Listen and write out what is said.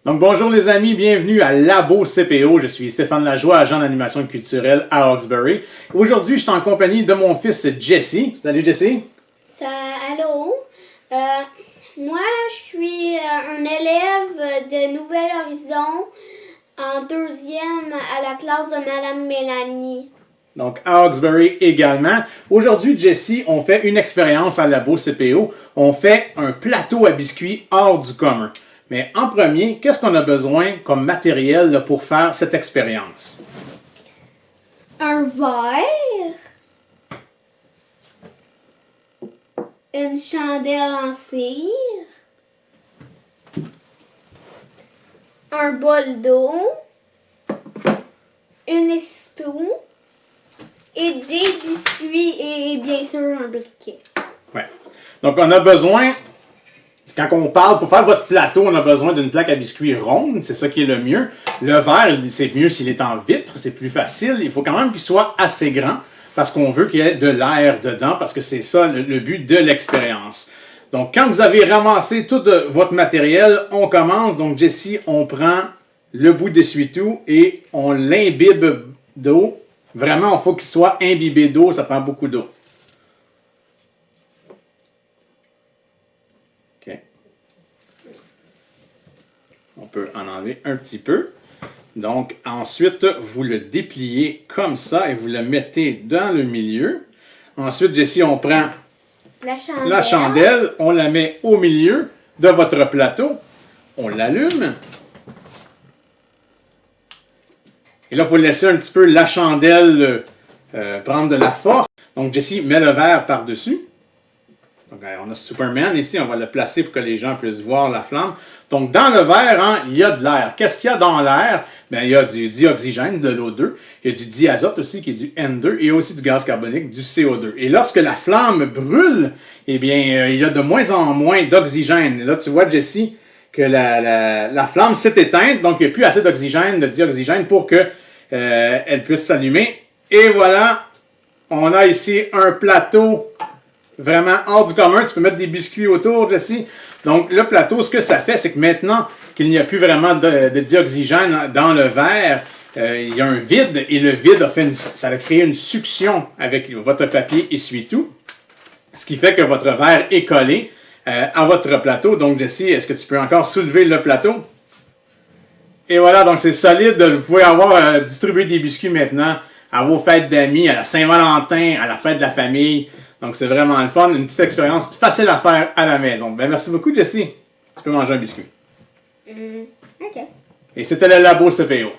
Donc bonjour les amis, bienvenue à Labo CPO. Je suis Stéphane Lajoie, agent d'animation culturelle à Hawkesbury. Aujourd'hui, je suis en compagnie de mon fils Jesse. Salut Jesse. Allô. Moi, je suis un élève de Nouvel Horizon en deuxième à la classe de Madame Mélanie. Donc à Hawkesbury également. Aujourd'hui, Jesse, on fait une expérience à Labo CPO. On fait un plateau à biscuits hors du commun. Mais en premier, qu'est-ce qu'on a besoin comme matériel là, pour faire cette expérience? Un verre, une chandelle en cire, un bol d'eau, une estou et des biscuits et bien sûr un briquet. Ouais. Donc on a besoin... Quand on parle, pour faire votre plateau, on a besoin d'une plaque à biscuits ronde, c'est ça qui est le mieux. Le verre, c'est mieux s'il est en vitre, c'est plus facile. Il faut quand même qu'il soit assez grand, parce qu'on veut qu'il y ait de l'air dedans, parce que c'est ça le but de l'expérience. Donc, quand vous avez ramassé tout votre matériel, on commence. Donc, Jesse, on prend le bout d'essuie-tout et on l'imbibe d'eau. Vraiment, il faut qu'il soit imbibé d'eau, ça prend beaucoup d'eau. On peut en enlever un petit peu. Donc, ensuite, vous le dépliez comme ça et vous le mettez dans le milieu. Ensuite, Jesse, on prend la chandelle, on la met au milieu de votre plateau. On l'allume. Et là, il faut laisser un petit peu la chandelle prendre de la force. Donc, Jesse met le verre par-dessus. Donc, on a Superman ici, on va le placer pour que les gens puissent voir la flamme. Donc, dans le verre, hein, il y a de l'air. Qu'est-ce qu'il y a dans l'air? Bien, il y a du dioxygène, de l'O2. Il y a du diazote aussi, qui est du N2, et aussi du gaz carbonique, du CO2. Et lorsque la flamme brûle, eh bien, il y a de moins en moins d'oxygène. Là, tu vois, Jesse, que la flamme s'est éteinte, donc il n'y a plus assez d'oxygène, de dioxygène, pour que elle puisse s'allumer. Et voilà, on a ici un plateau vraiment hors du commun. Tu peux mettre des biscuits autour, Jesse. Donc, le plateau, ce que ça fait, c'est que maintenant qu'il n'y a plus vraiment de dioxygène dans le verre, il y a un vide, et le vide ça a créé une succion avec votre papier essuie-tout, ce qui fait que votre verre est collé à votre plateau. Donc, Jesse, est-ce que tu peux encore soulever le plateau? Et voilà, donc c'est solide. Vous pouvez avoir distribué des biscuits maintenant à vos fêtes d'amis, à la Saint-Valentin, à la fête de la famille. Donc, c'est vraiment le fun. Une petite expérience facile à faire à la maison. Ben, merci beaucoup, Jesse. Tu peux manger un biscuit. OK. Et c'était le Labo CPO.